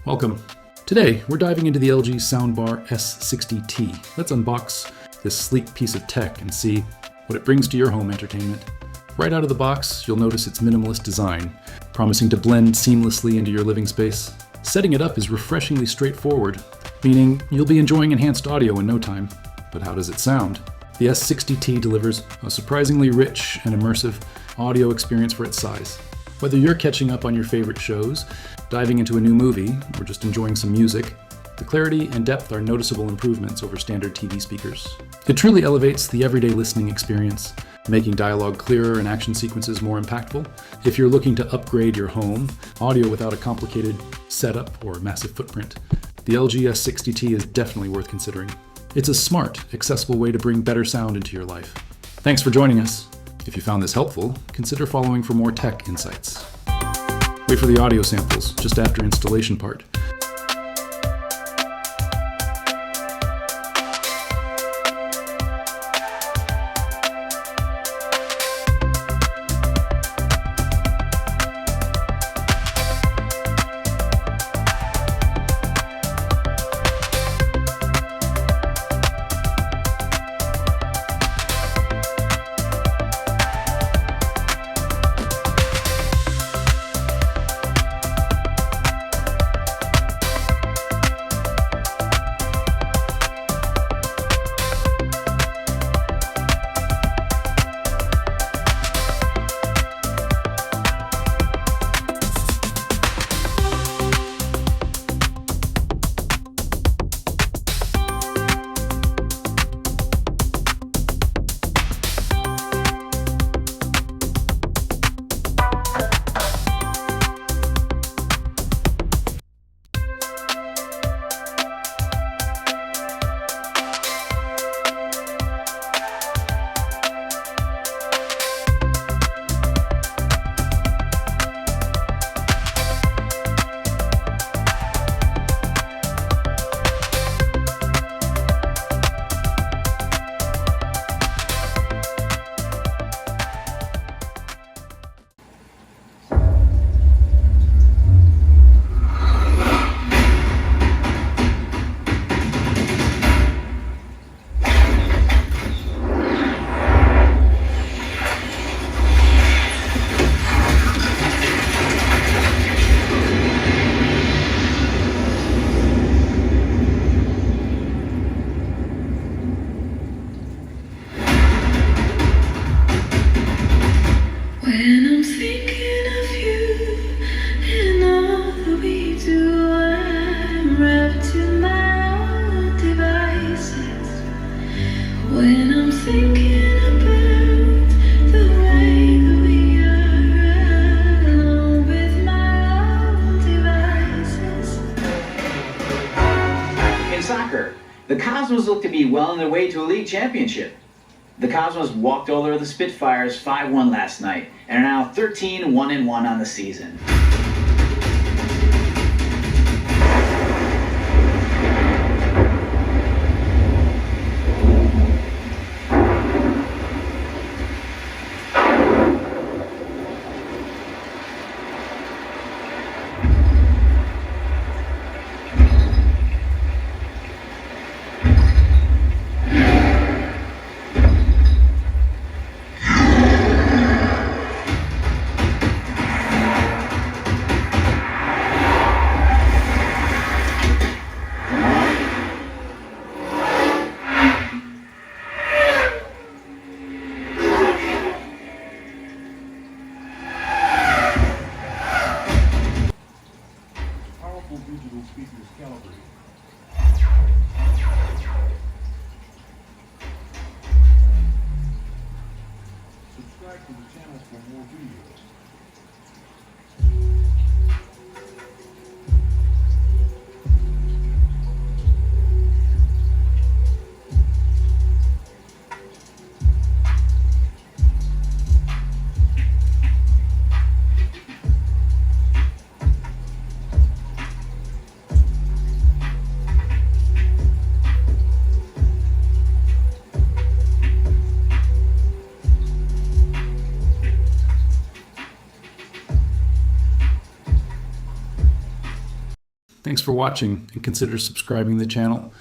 Welcome. Today, we're diving into the LG Soundbar S60T. Let's unbox this sleek piece of tech and see what it brings to your home entertainment. Right out of the box, you'll notice its minimalist design, promising to blend seamlessly into your living space. Setting it up is refreshingly straightforward, meaning you'll be enjoying enhanced audio in no time. But how does it sound? The S60T delivers a surprisingly rich and immersive audio experience for its size. Whether you're catching up on your favorite shows, diving into a new movie, or just enjoying some music, the clarity and depth are noticeable improvements over standard TV speakers. It truly elevates the everyday listening experience, making dialogue clearer and action sequences more impactful. If you're looking to upgrade your home audio without a complicated setup or massive footprint, the LG S60T is definitely worth considering. It's a smart, accessible way to bring better sound into your life. Thanks for joining us. If you found this helpful, consider following for more tech insights. Wait for the audio samples just after installation part. The Cosmos look to be well on their way to a league championship. The Cosmos walked all over the Spitfires 5-1 last night and are now 13-1-1 on the season. Digital speakers calibrated. Subscribe to the channel for more videos. Thanks for watching, and consider subscribing to the channel.